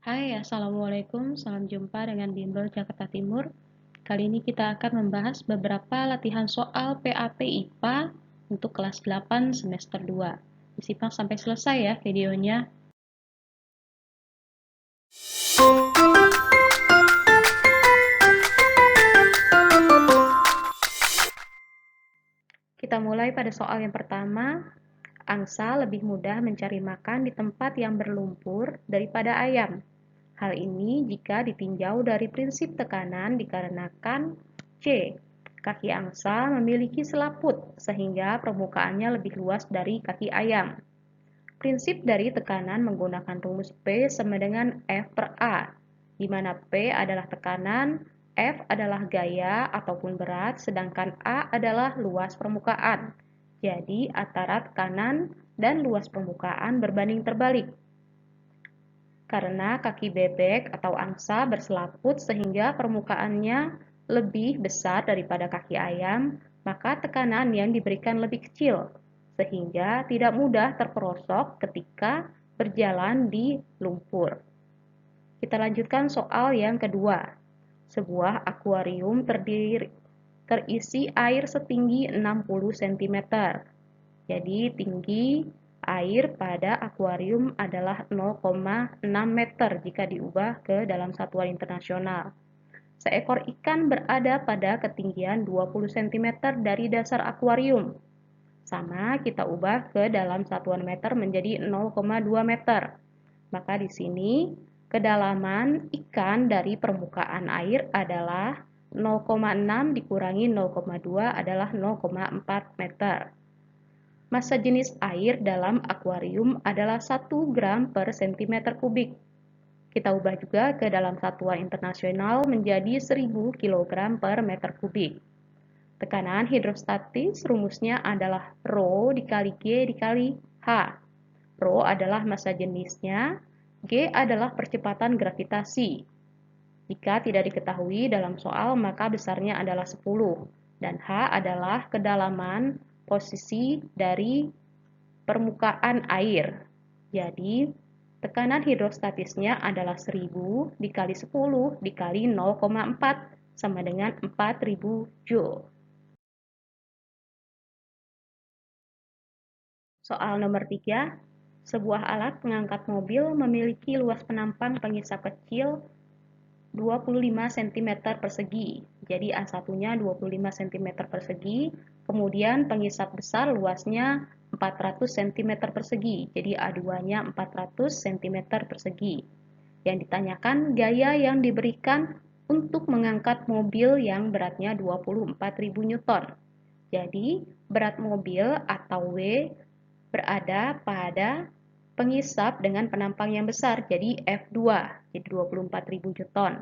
Hai, Assalamualaikum. Salam jumpa dengan Bimbel Jakarta Timur. Kali ini kita akan membahas beberapa latihan soal PAT IPA untuk kelas 8 semester 2. Disimak sampai selesai ya videonya. Kita mulai pada soal yang pertama. Angsa lebih mudah mencari makan di tempat yang berlumpur daripada ayam. Hal ini jika ditinjau dari prinsip tekanan dikarenakan C. Kaki angsa memiliki selaput sehingga permukaannya lebih luas dari kaki ayam. Prinsip dari tekanan menggunakan rumus P sama dengan F per A, di mana P adalah tekanan, F adalah gaya ataupun berat, sedangkan A adalah luas permukaan. Jadi, antara tekanan dan luas permukaan berbanding terbalik. Karena kaki bebek atau angsa berselaput sehingga permukaannya lebih besar daripada kaki ayam, maka tekanan yang diberikan lebih kecil, sehingga tidak mudah terperosok ketika berjalan di lumpur. Kita lanjutkan soal yang kedua. Sebuah akuarium terisi air setinggi 60 cm. Jadi tinggi air pada akuarium adalah 0,6 meter jika diubah ke dalam satuan internasional. Seekor ikan berada pada ketinggian 20 cm dari dasar akuarium. Sama, kita ubah ke dalam satuan meter menjadi 0,2 meter. Maka di sini kedalaman ikan dari permukaan air adalah 0,6 dikurangi 0,2 adalah 0,4 meter. Massa jenis air dalam akuarium adalah 1 gram per cm kubik. Kita ubah juga ke dalam satuan internasional menjadi 1000 kg per meter kubik. Tekanan hidrostatis rumusnya adalah Rho dikali G dikali H. Rho adalah massa jenisnya, G adalah percepatan gravitasi. Jika tidak diketahui dalam soal, maka besarnya adalah 10, dan H adalah kedalaman posisi dari permukaan air. Jadi, tekanan hidrostatisnya adalah 1000 dikali 10 dikali 0,4 sama dengan 4000 Joule. Soal nomor 3. Sebuah alat pengangkat mobil memiliki luas penampang pengisap kecil 25 cm persegi. Jadi A1-nya 25 cm persegi, kemudian pengisap besar luasnya 400 cm persegi. Jadi A2-nya 400 cm persegi. Yang ditanyakan gaya yang diberikan untuk mengangkat mobil yang beratnya 24.000 Newton. Jadi, berat mobil atau W berada pada pengisap dengan penampang yang besar, jadi F2, jadi 24.000 Newton.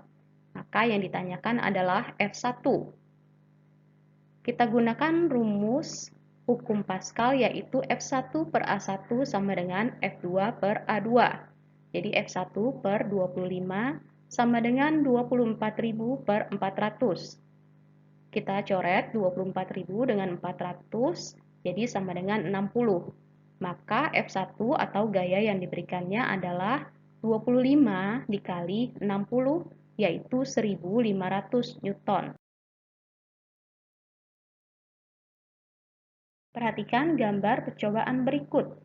Maka yang ditanyakan adalah F1. Kita gunakan rumus hukum Pascal yaitu F1 per A1 sama dengan F2 per A2. Jadi F1 per 25 sama dengan 24.000 per 400. Kita coret 24.000 dengan 400, jadi sama dengan 60. Maka F1 atau gaya yang diberikannya adalah 25 dikali 60, yaitu 1.500 Newton. Perhatikan gambar percobaan berikut.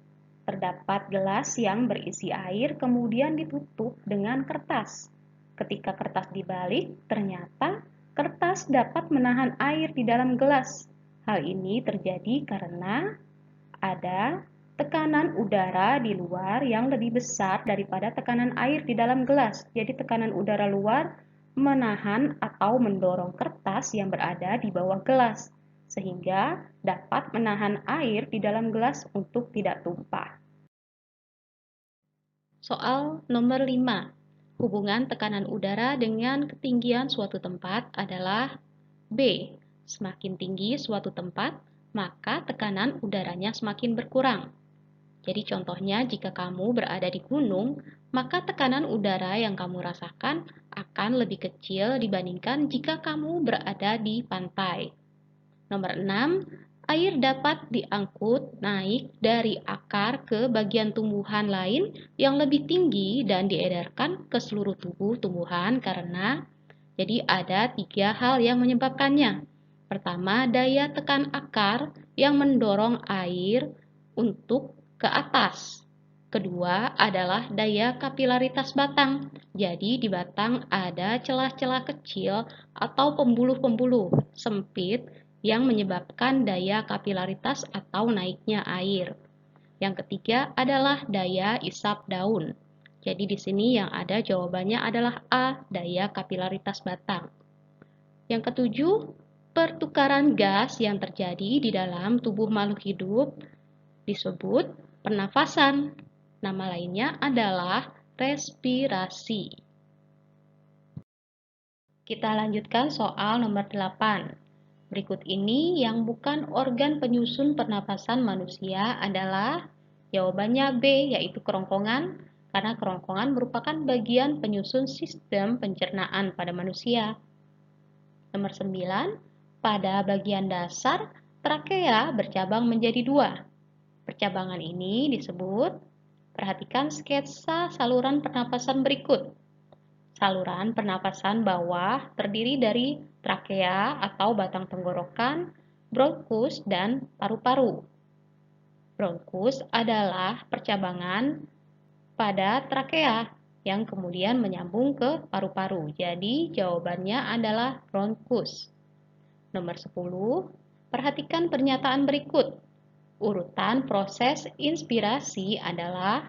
Terdapat gelas yang berisi air, kemudian ditutup dengan kertas. Ketika kertas dibalik, ternyata kertas dapat menahan air di dalam gelas. Hal ini terjadi karena ada tekanan udara di luar yang lebih besar daripada tekanan air di dalam gelas. Jadi tekanan udara luar menahan atau mendorong kertas yang berada di bawah gelas, sehingga dapat menahan air di dalam gelas untuk tidak tumpah. Soal nomor 5. Hubungan tekanan udara dengan ketinggian suatu tempat adalah B. Semakin tinggi suatu tempat, maka tekanan udaranya semakin berkurang. Jadi contohnya jika kamu berada di gunung, maka tekanan udara yang kamu rasakan akan lebih kecil dibandingkan jika kamu berada di pantai. Nomor 6. air dapat diangkut naik dari akar ke bagian tumbuhan lain yang lebih tinggi dan diedarkan ke seluruh tubuh tumbuhan karena jadi ada 3 hal yang menyebabkannya. Pertama, daya tekan akar yang mendorong air untuk ke atas. Kedua adalah daya kapilaritas batang. Jadi di batang ada celah-celah kecil atau pembuluh-pembuluh sempit yang menyebabkan daya kapilaritas atau naiknya air. Yang ketiga adalah daya isap daun. Jadi di sini yang ada jawabannya adalah A, daya kapilaritas batang. Yang ketujuh, pertukaran gas yang terjadi di dalam tubuh makhluk hidup disebut pernafasan. Nama lainnya adalah respirasi. Kita lanjutkan soal nomor 8. Berikut ini yang bukan organ penyusun pernapasan manusia adalah jawabannya B, yaitu kerongkongan, karena kerongkongan merupakan bagian penyusun sistem pencernaan pada manusia. Nomor 9, pada bagian dasar, trakea bercabang menjadi 2. Percabangan ini disebut, perhatikan sketsa saluran pernapasan berikut. Saluran pernapasan bawah terdiri dari trakea atau batang tenggorokan, bronkus, dan paru-paru. Bronkus adalah percabangan pada trakea yang kemudian menyambung ke paru-paru. Jadi jawabannya adalah bronkus. Nomor 10, perhatikan pernyataan berikut. Urutan proses inspirasi adalah,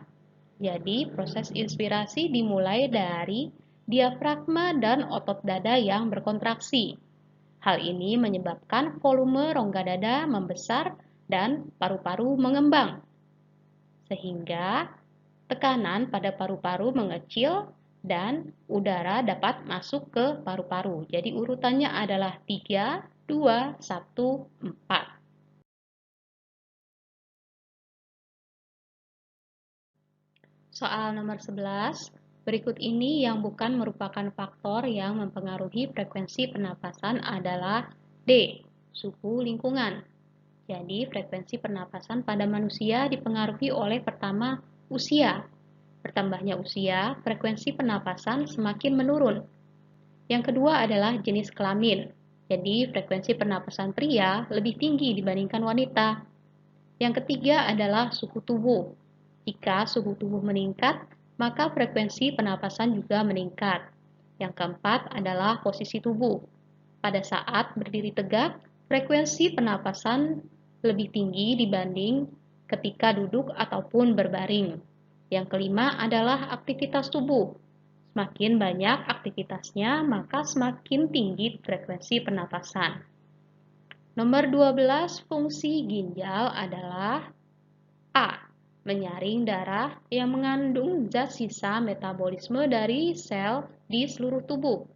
jadi proses inspirasi dimulai dari diafragma dan otot dada yang berkontraksi. Hal ini menyebabkan volume rongga dada membesar dan paru-paru mengembang. Sehingga tekanan pada paru-paru mengecil dan udara dapat masuk ke paru-paru. Jadi urutannya adalah 3, 2, 1, 4. Soal nomor 11. Berikut ini yang bukan merupakan faktor yang mempengaruhi frekuensi pernapasan adalah D. Suhu lingkungan. Jadi, frekuensi pernapasan pada manusia dipengaruhi oleh pertama, usia. Bertambahnya usia, frekuensi pernapasan semakin menurun. Yang kedua adalah jenis kelamin. Jadi, frekuensi pernapasan pria lebih tinggi dibandingkan wanita. Yang ketiga adalah suhu tubuh. Jika suhu tubuh meningkat, maka frekuensi pernapasan juga meningkat. Yang keempat adalah posisi tubuh. Pada saat berdiri tegak, frekuensi pernapasan lebih tinggi dibanding ketika duduk ataupun berbaring. Yang kelima adalah aktivitas tubuh. Semakin banyak aktivitasnya, maka semakin tinggi frekuensi pernapasan. Nomor 12, fungsi ginjal adalah A. Menyaring darah yang mengandung zat sisa metabolisme dari sel di seluruh tubuh.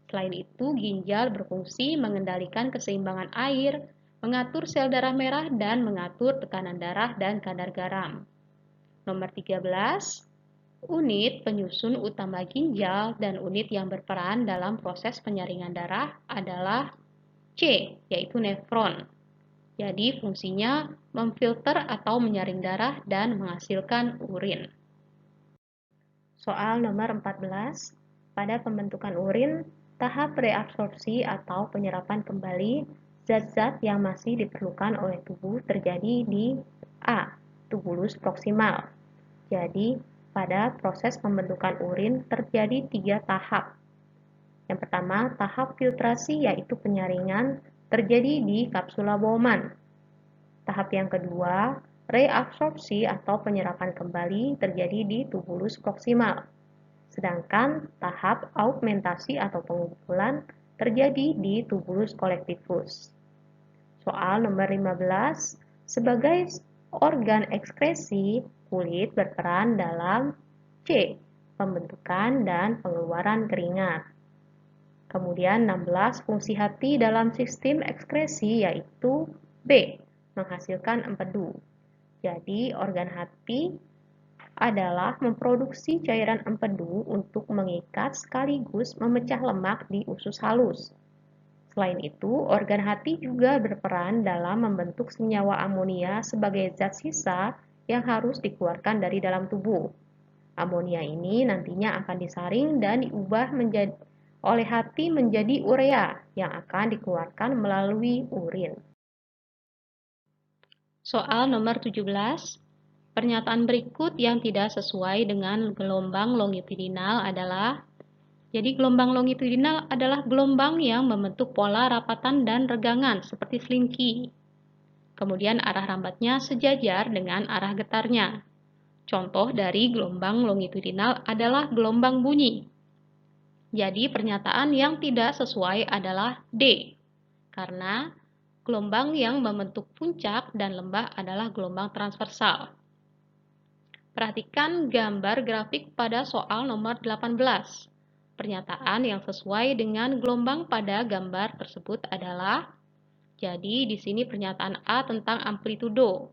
Selain itu, ginjal berfungsi mengendalikan keseimbangan air, mengatur sel darah merah, dan mengatur tekanan darah dan kadar garam. Nomor 13, unit penyusun utama ginjal dan unit yang berperan dalam proses penyaringan darah adalah C, yaitu nefron. Jadi fungsinya memfilter atau menyaring darah dan menghasilkan urin. Soal nomor 14. Pada pembentukan urin, tahap reabsorpsi atau penyerapan kembali zat-zat yang masih diperlukan oleh tubuh terjadi di A. Tubulus proksimal. Jadi, pada proses pembentukan urin terjadi 3 tahap. Yang pertama, tahap filtrasi yaitu penyaringan terjadi di kapsula Bowman. Tahap yang kedua, reabsorpsi atau penyerapan kembali terjadi di tubulus proksimal. Sedangkan tahap augmentasi atau pengumpulan terjadi di tubulus collectivus. Soal nomor 15, sebagai organ ekskresi, kulit berperan dalam C. Pembentukan dan pengeluaran keringat. Kemudian 16, fungsi hati dalam sistem ekskresi yaitu B. Menghasilkan empedu. Jadi, organ hati adalah memproduksi cairan empedu untuk mengikat sekaligus memecah lemak di usus halus. Selain itu, organ hati juga berperan dalam membentuk senyawa amonia sebagai zat sisa yang harus dikeluarkan dari dalam tubuh. Amonia ini nantinya akan disaring dan diubah oleh hati menjadi urea yang akan dikeluarkan melalui urin. Soal nomor 17. Pernyataan berikut yang tidak sesuai dengan gelombang longitudinal adalah: jadi gelombang longitudinal adalah gelombang yang membentuk pola rapatan dan regangan seperti selingki. Kemudian arah rambatnya sejajar dengan arah getarnya. Contoh dari gelombang longitudinal adalah gelombang bunyi. Jadi pernyataan yang tidak sesuai adalah D, karena gelombang yang membentuk puncak dan lembah adalah gelombang transversal. Perhatikan gambar grafik pada soal nomor 18. Pernyataan yang sesuai dengan gelombang pada gambar tersebut adalah, jadi di sini pernyataan A tentang amplitudo.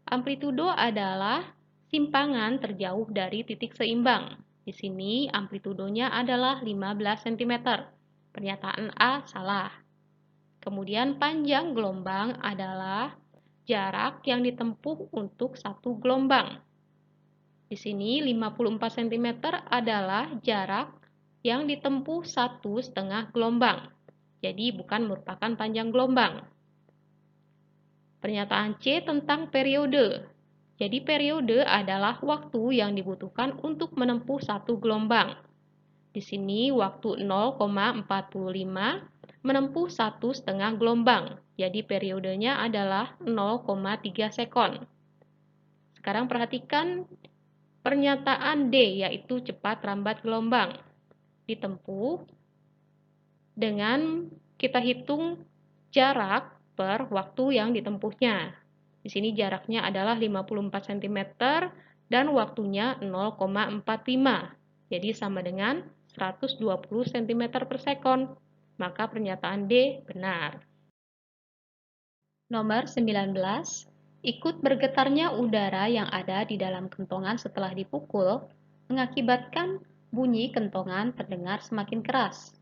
Amplitudo adalah simpangan terjauh dari titik seimbang. Di sini amplitudonya adalah 15 cm. Pernyataan A salah. Kemudian panjang gelombang adalah jarak yang ditempuh untuk satu gelombang. Di sini 54 cm adalah jarak yang ditempuh 1,5 gelombang. Jadi bukan merupakan panjang gelombang. Pernyataan C tentang periode. Jadi periode adalah waktu yang dibutuhkan untuk menempuh satu gelombang. Di sini waktu 0,45 menempuh 1,5 gelombang. Jadi periodenya adalah 0,3 sekon. Sekarang perhatikan pernyataan D, yaitu cepat rambat gelombang. Ditempuh dengan kita hitung jarak per waktu yang ditempuhnya. Di sini jaraknya adalah 54 cm dan waktunya 0,45. Jadi sama dengan 120 cm per sekon. Maka pernyataan D benar. Nomor 19. Ikut bergetarnya udara yang ada di dalam kentongan setelah dipukul mengakibatkan bunyi kentongan terdengar semakin keras.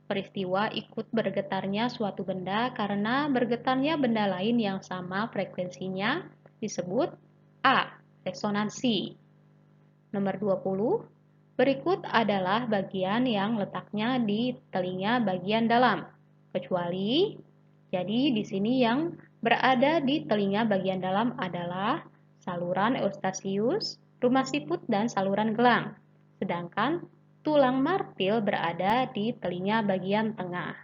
Peristiwa ikut bergetarnya suatu benda karena bergetarnya benda lain yang sama frekuensinya disebut A. Resonansi. Nomor 20. Berikut adalah bagian yang letaknya di telinga bagian dalam, kecuali, jadi di sini yang berada di telinga bagian dalam adalah saluran Eustachius, rumah siput, dan saluran gelang. Sedangkan tulang martil berada di telinga bagian tengah.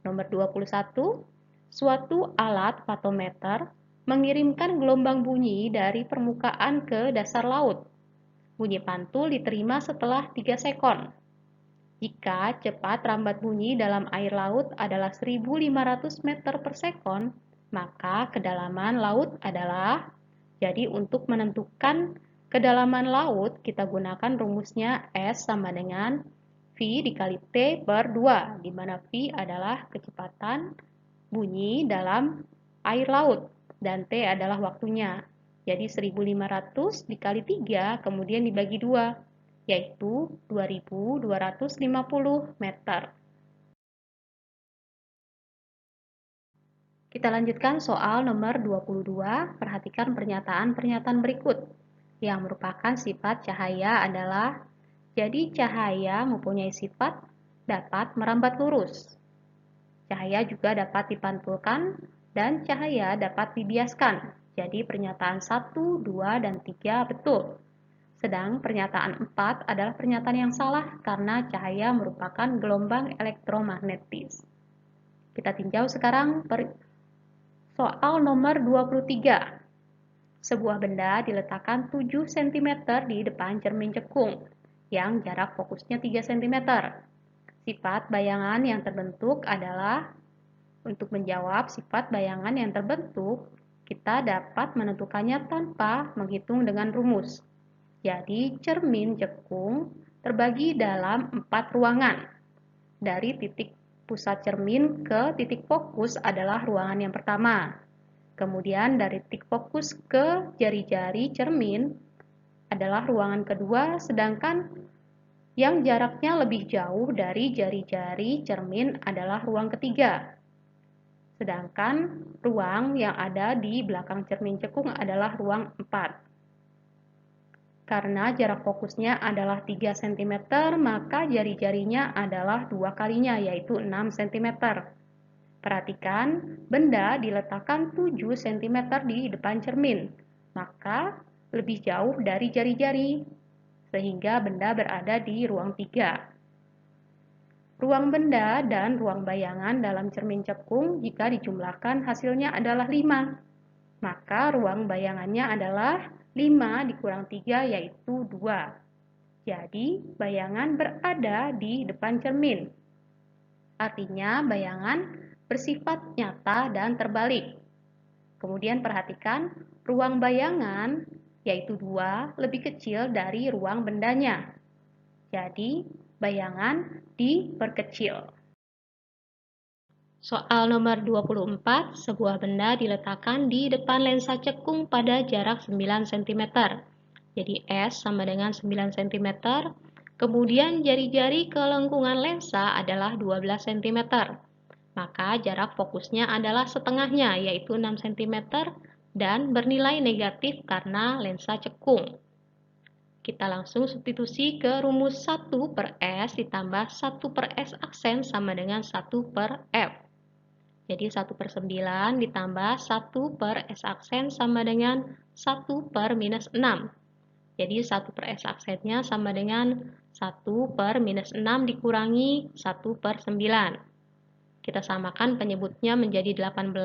Nomor 21. Suatu alat fatometer mengirimkan gelombang bunyi dari permukaan ke dasar laut. Bunyi pantul diterima setelah 3 sekon. Jika cepat rambat bunyi dalam air laut adalah 1.500 meter per sekon, maka kedalaman laut adalah, jadi untuk menentukan kedalaman laut kita gunakan rumusnya S sama dengan V dikali T per 2, di mana V adalah kecepatan bunyi dalam air laut dan T adalah waktunya. Jadi 1.500 dikali 3 kemudian dibagi 2, yaitu 2.250 meter. Kita lanjutkan soal nomor 22. Perhatikan pernyataan-pernyataan berikut. Yang merupakan sifat cahaya adalah, jadi cahaya mempunyai sifat dapat merambat lurus. Cahaya juga dapat dipantulkan dan cahaya dapat dibiaskan. Jadi pernyataan 1, 2, dan 3 betul. Sedang pernyataan 4 adalah pernyataan yang salah karena cahaya merupakan gelombang elektromagnetis. Kita tinjau sekarang soal nomor 23. Sebuah benda diletakkan 7 cm di depan cermin cekung yang jarak fokusnya 3 cm. Sifat bayangan yang terbentuk adalah, untuk menjawab sifat bayangan yang terbentuk, kita dapat menentukannya tanpa menghitung dengan rumus. Jadi, cermin cekung terbagi dalam 4 ruangan. Dari titik pusat cermin ke titik fokus adalah ruangan yang pertama. Kemudian dari titik fokus ke jari-jari cermin adalah ruangan kedua, sedangkan Yang jaraknya lebih jauh dari jari-jari cermin adalah ruang ketiga. Sedangkan ruang yang ada di belakang cermin cekung adalah ruang 4. Karena jarak fokusnya adalah 3 cm, maka jari-jarinya adalah 2 kalinya, yaitu 6 cm. Perhatikan, benda diletakkan 7 cm di depan cermin, maka lebih jauh dari jari-jari, sehingga benda berada di ruang 3. Ruang benda dan ruang bayangan dalam cermin cekung jika dijumlahkan hasilnya adalah 5. Maka ruang bayangannya adalah 5 dikurang 3 yaitu 2. Jadi bayangan berada di depan cermin. Artinya bayangan bersifat nyata dan terbalik. Kemudian perhatikan ruang bayangan yaitu 2 lebih kecil dari ruang bendanya. Jadi bayangan diperkecil. Soal nomor 24, sebuah benda diletakkan di depan lensa cekung pada jarak 9 cm. Jadi S sama dengan 9 cm. Kemudian jari-jari ke lengkungan lensa adalah 12 cm. Maka jarak fokusnya adalah setengahnya, yaitu 6 cm, dan bernilai negatif karena lensa cekung. Kita langsung substitusi ke rumus 1 per S ditambah 1 per S aksen sama dengan 1 per F. Jadi 1 per 9 ditambah 1 per S aksen sama dengan 1 per minus 6. Jadi 1 per S aksennya sama dengan 1 per minus 6 dikurangi 1 per 9. Kita samakan penyebutnya menjadi 18,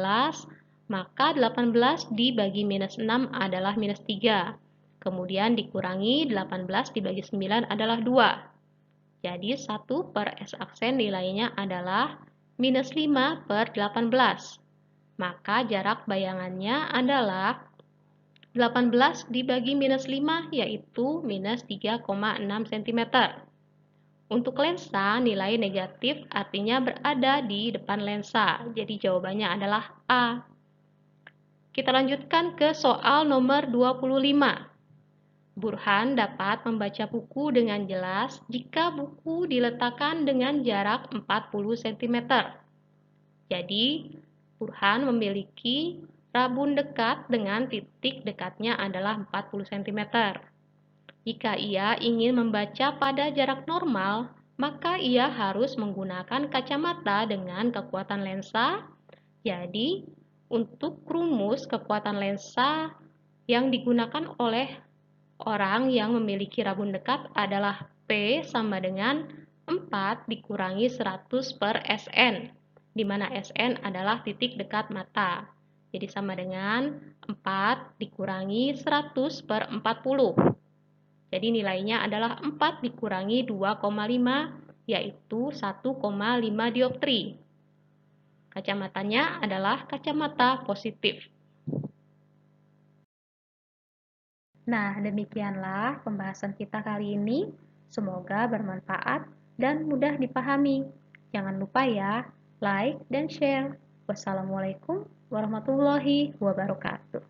maka 18 dibagi minus 6 adalah minus 3. Kemudian dikurangi 18 dibagi 9 adalah 2. Jadi 1 per S aksen nilainya adalah minus 5 per 18. Maka jarak bayangannya adalah 18 dibagi minus 5 yaitu minus 3,6 cm. Untuk lensa, nilai negatif artinya berada di depan lensa. Jadi jawabannya adalah A. Kita lanjutkan ke soal nomor 25. Burhan dapat membaca buku dengan jelas jika buku diletakkan dengan jarak 40 cm. Jadi, Burhan memiliki rabun dekat dengan titik dekatnya adalah 40 cm. Jika ia ingin membaca pada jarak normal, maka ia harus menggunakan kacamata dengan kekuatan lensa. Jadi, untuk rumus kekuatan lensa yang digunakan oleh orang yang memiliki rabun dekat adalah P sama dengan 4 dikurangi 100 per Sn, di mana Sn adalah titik dekat mata. Jadi sama dengan 4 dikurangi 100 per 40. Jadi nilainya adalah 4 dikurangi 2,5, yaitu 1,5 dioptri. Kacamatanya adalah kacamata positif. Nah, demikianlah pembahasan kita kali ini. Semoga bermanfaat dan mudah dipahami. Jangan lupa ya, like dan share. Wassalamualaikum warahmatullahi wabarakatuh.